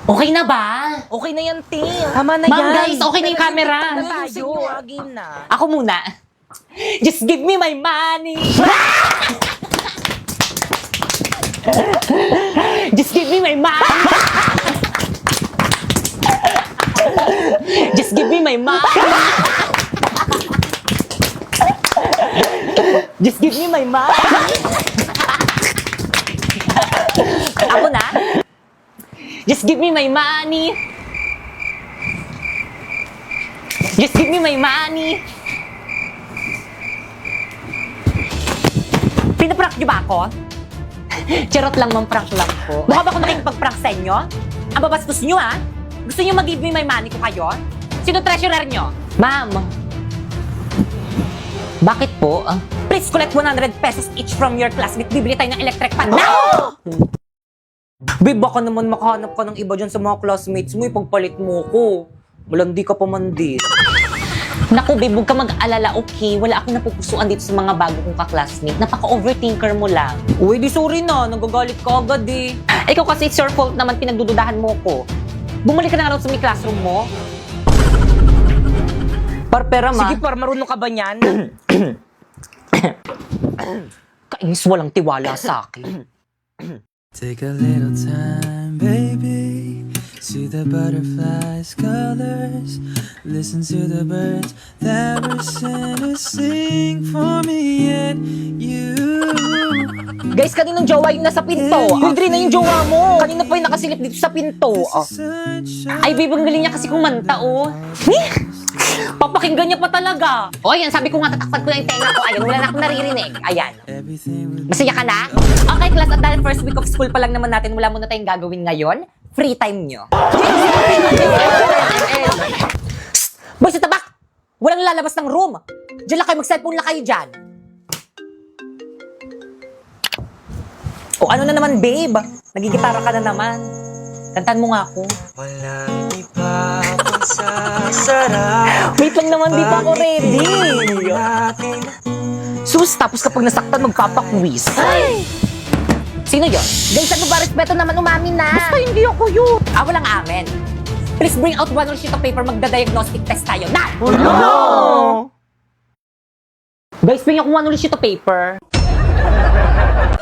Okay na ba? Okay na yan, Ting. Tama na Ma'am, yan. guys, okay na yung camera. Na tayo. Game na. Ako muna. Just give me my money. Just give me my money. Just give me my money. Just give me my money. Ako na. Just give me my money. Just give me my money. Pinaprank niyo ba ako? Charot lang, ma'am, prank lang po. Mukha ba ako nakikipag-prank sa inyo? Ang babastos niyo, ha? Gusto niyo mag-give me my money ko kayo? Sino treasurer niyo? Ma'am. Bakit po? Please collect 100 pesos each from your classmate. Bibili tayo ng electric fan. No! Babe, baka naman makahanap ka ng iba dyan sa mga classmates mo. Ipagpalit mo ko. Malandi ka pa man din. Naku, babe, huwag ka mag-alala, okay? Wala akong napupusuan dito sa mga bago kong ka-classmate. Napaka-overthinker mo lang. Uy, di sorry na. Nagagalit ka agad eh. Ikaw kasi it's your fault naman pinagdududahan mo ko. Bumalik ka na nga raw sa may classroom mo. Pera, ma. Sige, par, marunong ka ba niyan? Kainis, walang tiwala sa akin. Take a little time, baby. See the butterflies' colors. Listen to the birds that were sent to sing for me and you. Guys, kaninong jowa yung nasa pinto? Yung Dre na yung jowa mo. Kanina pa yung nakasilip dito sa pinto. Ay, babe, ang galing niya kasi kumanta, oh. Papakinggan niya pa talaga. O, ayan, sabi ko nga, tatakpan ko na yung tenga ko. Ayan, wala na akong naririnig. Ayan. Masaya ka na? Okay, class, at dahil first week of school pa lang naman natin, wala muna tayong gagawin ngayon. Free time nyo. Boy, sa tabak! Walang lalabas ng room. Diyan lang kayo, mag-cellphone lang kayo dyan. O, ano na naman, babe? Nagigitara ka na naman. Kantan mo nga ako. Walang iba pang sasarap. Wait lang naman, di pa ako ready. Natin Sus, tapos kapag nasaktan, magpapakwis. Ay! Sino yun? Guys, ano ba? Respeto naman umamin na. Basta hindi ako yun. Walang amen. Please bring out one sheet of paper, magda-diagnostic test tayo. Na! No! Guys, bring ako one sheet of paper.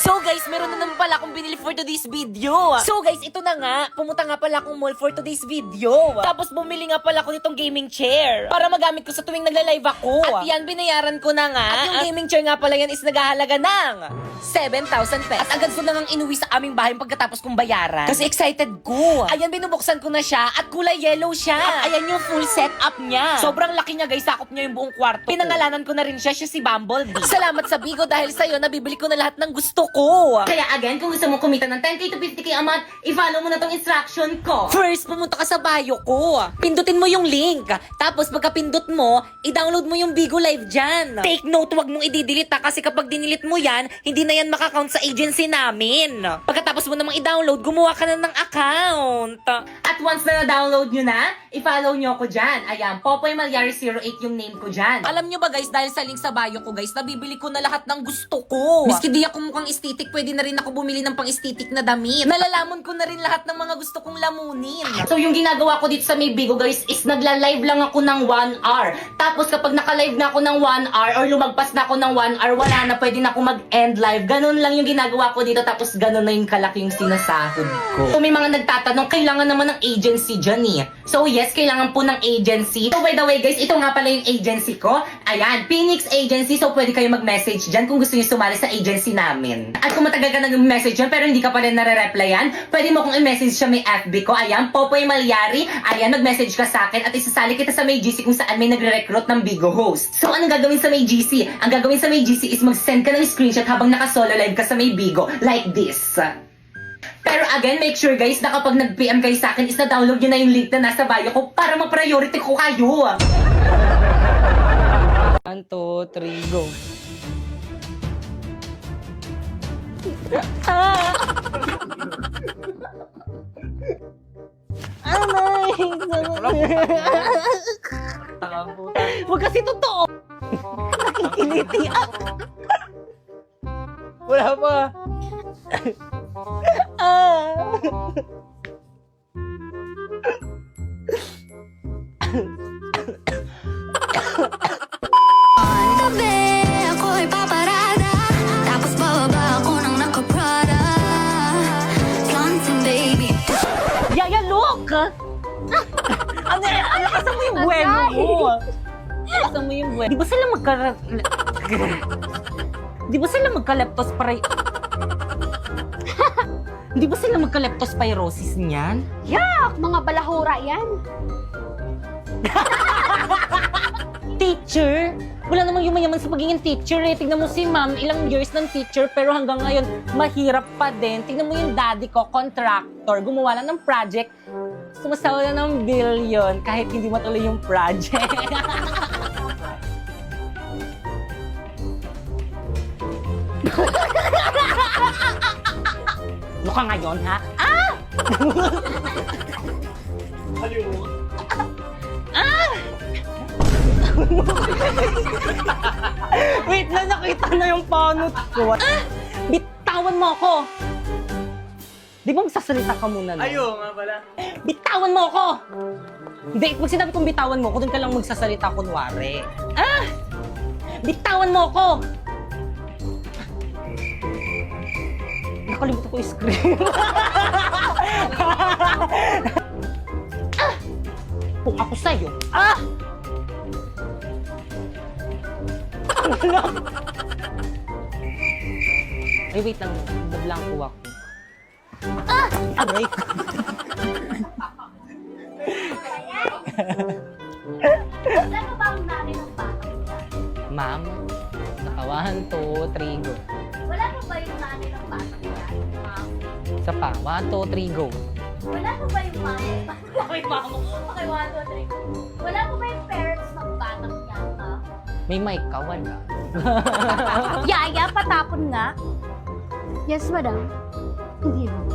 So guys, meron na naman pala akong binili for today's video. So guys, ito na nga. Pumunta nga pala akong mall for today's video. Tapos bumili nga pala ako nitong gaming chair para magamit ko sa tuwing nagla-live ako. At yan, binayaran ko na nga. At yung gaming chair nga pala yan is naghahalaga ng 7,000 pesos. At agad ko na ngang inuwi sa aming bahay pagkatapos kong bayaran. Kasi excited ko. Ayan, binubuksan ko na siya at kulay yellow siya. At ayan yung full setup niya. Sobrang laki niya guys, sakop niya yung buong kwarto. Pinangalanan ko na rin siya si Bumblebee. Salamat sa Bigo dahil sa'yo, nabibili ko na lahat ng gusto ko. Kaya again, kung gusto mo kumita ng 10k to 50k a month, i-follow mo na tong instruction ko. First, pumunta ka sa bio ko. Pindutin mo yung link. Tapos pagka-pindot mo, i-download mo yung Bigo Live dyan. Take note, wag mong i-delete kasi kapag dinilit mo yan, hindi na yan makakount sa agency namin. Pagkatapos mo namang i-download, gumawa ka na ng account. At once na na-download nyo na, i-follow nyo ako dyan. Ayan, Popoy Malyari 08 yung name ko dyan. Alam nyo ba guys, dahil sa link sa bio ko guys, nabibili ko na lahat ng gusto ko. Miski di ako mukhang aesthetic, pwede na rin ako bumili ng pang-aesthetic na damit. Nalalamon ko na rin lahat ng mga gusto kong lamunin. So yung ginagawa ko dito sa may Bigo guys is nagla-live lang ako ng 1 hour. Tapos kapag naka-live na ako ng 1 hour or lumagpas na ako ng 1 hour, wala na, pwede na ako mag-end live. Ganun lang yung ginagawa ko dito, tapos ganun na yung kalaki yung sinasahod ko. So may mga nagtatanong, kailangan naman ng agency dyan eh. So yes, kailangan po ng agency. So by the way guys, ito nga pala yung agency ko. Ayan, Phoenix Agency. So pwede kayo mag-message dyan kung gusto niyo sumali sa agency namin. At kung matagal ka nag-message dyan pero hindi ka pa rin nare-replyan, pwede mo kong i-message siya may FB ko. Ayan, Popoy Malyari. Ayan, mag-message ka sa akin at isasali kita sa may GC kung saan may nagre-recruit ng Bigo host. So anong gagawin sa may GC? Ang gagawin sa may GC is mag-send ka ng screenshot habang naka-solo live ka sa may Bigo. Like this. Pero again, make sure guys na kapag nag-PM kayo sa akin is na-download nyo na yung link na nasa bio ko para ma-priority ko kayo. 1, 2, 3, go. Huwag kasi totoo. Nakikiliti ako. Wala pa. Takasan mo yung buwelo mo. Takasan mo yung buwelo. Di ba sila Di ba sila Di ba sila magka-leptospirosis niyan? Yak! Mga balahura yan. Teacher? Wala namang yumayaman sa pagiging teacher eh. Tignan mo si ma'am, ilang years ng teacher pero hanggang ngayon mahirap pa din. Tignan mo yung daddy ko, contractor, gumawa lang ng project. Sumasawa na ng billion kahit hindi matuloy yung project. Ano ka ngayon, ha? Ah! Wait na, nakita na yung panot ko. Ah! Bitawan mo ako! Di ba magsasalita ka muna, no? Ayo nga pala. Bitawan mo ako! Hindi, pag sinabi kong bitawan mo ako, doon ka lang magsasalita kunwari. Ah! Bitawan mo ako! Nakalimutan ko yung screen. Ah! Kung ako sa'yo, ah! Ay, wait lang. Nablanko ako. Ah! Aray! Ano ba ang namin ng batang yan? Ma'am, naka 1, 2, 3, go. Wala pa ba yung namin ng batang yan, ma'am? Isa pa. 1, 2, 3, go. Wala pa ba yung mami? Okay, ma'am. Okay, 1, 2, 3. Wala pa ba yung parents ng batang yan, ma'am? May mic ka, wala. Yaya, patapon nga. Yes, madam. Hindi mo.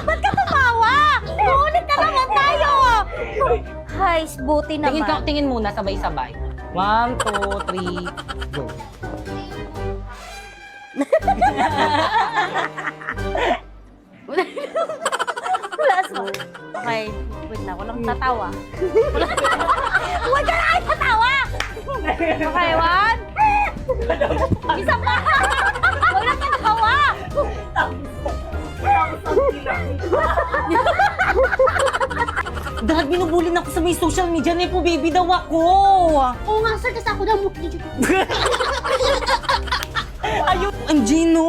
Ba't ka tumawa? Ulit na naman tayo! Hay, buti naman. Tingin muna, sabay-sabay. 1, 2, 3, go. Plus one. Okay, wait na, walang tatawa. Huwag ka na kayo tatawa! Okay, one. Isa pa! Huwag na tatawa! Dahil binubuli na ako sa may social media, Nepo baby daw ako. Oo nga, sir, kasi ako daw mukli dito. Ayun, Angino.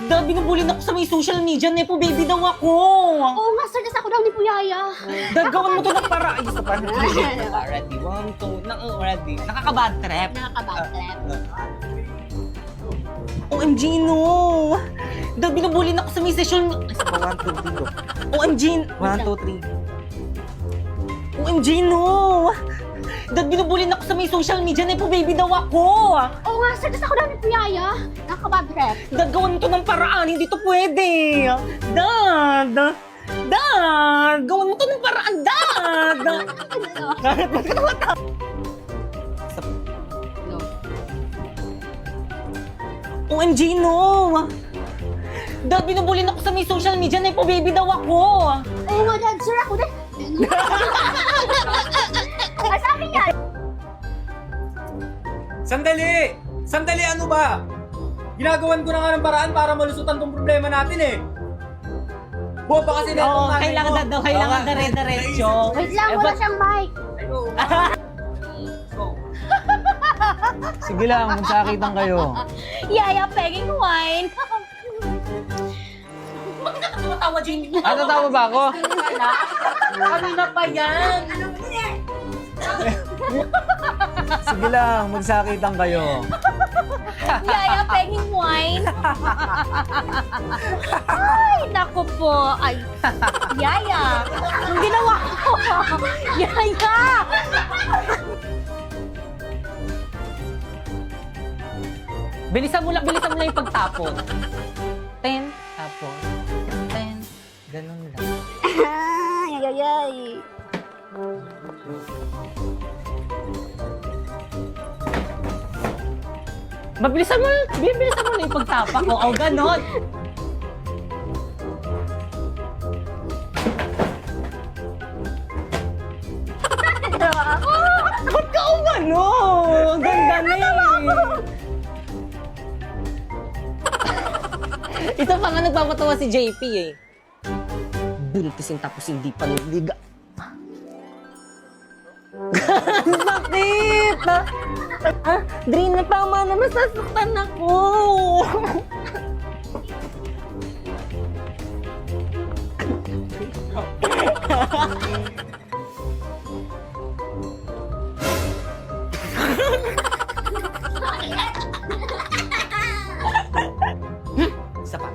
Dahil binubuli na ako sa may social media, Nepo baby daw ako. Oo nga, sir, kasi ako daw ni Puyaya. Dahil gawin mo to ng para. Ay, isa pa. Ready, 1, 2, ready. Nakaka-bad trip. Nakakabatrap. OMG, no! Dahil binubuli na ako sa may session. Ay, isa pa, 1, 2, 3, go. OMG, 1, 2, 3. OMG, no! Dahil binubuli na ako sa may social media, Nepo baby daw ako. Oo nga, sir, kasi ako daw ni Puyaya. Nakakabatrap. Dad, gawan mo to ng paraan, hindi to pwede. Dad! Dad! Gawan mo to ng paraan, Dad! Bakit ba't ka tumatawa? OMG, no! Dad, binubuli na ako sa may social media, Nepo baby daw ako. Oo nga, dad, sir, ako din. Ay, sa akin yan. Sandali! Sandali, ano ba? Ginagawan ko na nga ng paraan para malusutan tong problema natin eh. Buwa pa kasi na Oo, itong nanay kailangan ko. na daw, kailangan Oo nga. dire-diretso. Wait lang, wala siyang mic. Ayun. Go. Sige lang, magsakitan kayo. Yaya, pegging wine. Bakit ka tumatawa, Jamie? Tatawa ba ako? Kanina pa yan. Sige lang, magsakitan kayo. Yaya, pegging wine. Ay, naku po. Ay, Yaya. Ang ginawa ko. Yaya. Bilisan mo lang yung pagtapon. 10, tapon. 10, ganun lang. Ay, ay, ay. Bilisan mo lang yung pagtapak ko. O, ganon. Ba't ka umano? Ang ganda na Ito pa nga nagpapatawa si JP eh. Buntisin tapos hindi pa niliga. Bakit? Drain na tama na, masasaktan ako. Isa pa.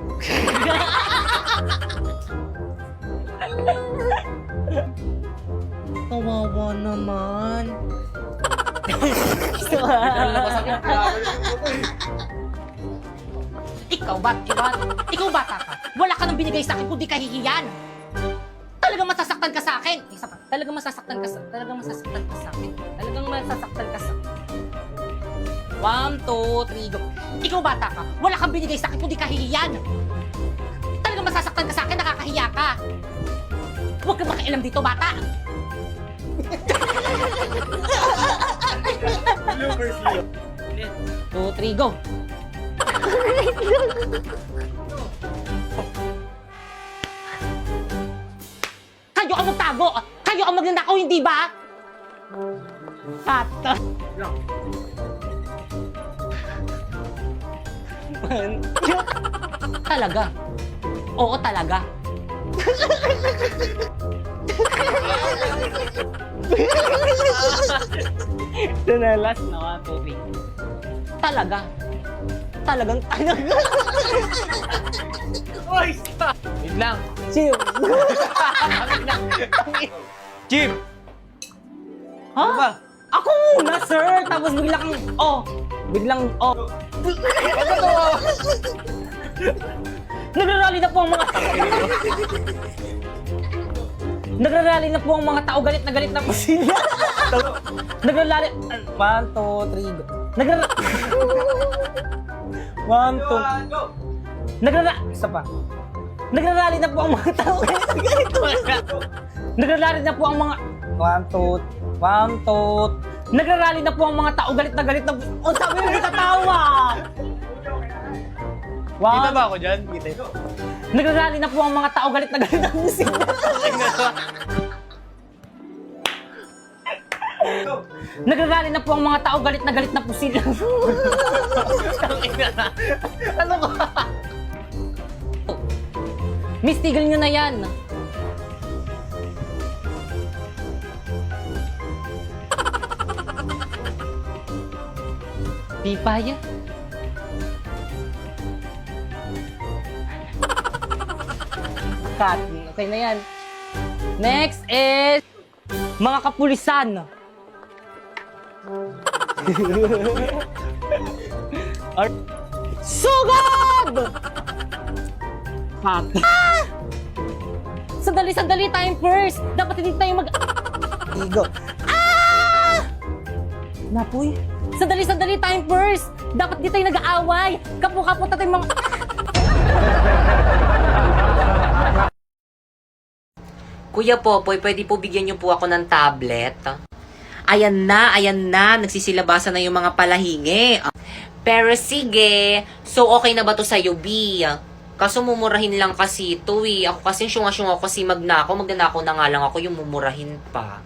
Kawawa naman. Ikaw bata ka. Wala ka nang binigay sa akin kundi kahihiyan. Talagang masasaktan ka sa akin. Isa pa. Talagang masasaktan ka sa akin. Talagang masasaktan ka sa 1, 2, 3, go. Ikaw bata ka. Wala kang binigay sa akin kundi kahihiyan. Talagang masasaktan ka sa akin, nakakahiya ka. Huwag ka makialam dito, bata. Two, three, go. Kayo ang magtago! Kayo ang magnanakaw, hindi ba? Tata. Talaga? Oo, talaga. Ito na, last na 1, 2, 3. Talaga. Talagang talaga. Wait lang. Chill. Chip! Ha? Ano ba? Ako muna, sir. Tapos biglang, biglang, Nagrarally na po ang mga... Nagrarally na po ang mga tao. Galit na po sila. Nagrarally... 1, 2, 3, go. Isa pa. Nagrarally na po ang mga tao. Nagrarally na po ang mga... 1, 2... Nagrarally na po ang mga tao. Galit na po. Oh, sabi mo, hindi katawa. Kita ba ako dyan? Kita. Nagrarally na po ang mga tao. Galit na po sila. Nagrarally na po ang mga tao. Galit na po sila. Ano ba? Miss, tigil nyo na yan. Pipaya? Cut. Okay na yan. Next is... mga kapulisan. Sugod! Cut. Sandali, time first. Dapat hindi tayo Igo. Napoy. Sandali, time first. Dapat di tayo nag-aaway. Kapo-kapo tayo mga... Kuya Popoy, pwede po bigyan niyo po ako ng tablet? Ayan na. Nagsisilabasan na yung mga palahingi. Pero sige. So, okay na ba to sa'yo, B? Kaso mumurahin lang kasi ito eh. Ako kasi syunga-syunga ako kasi magnanakaw na nga lang ako yung mumurahin pa.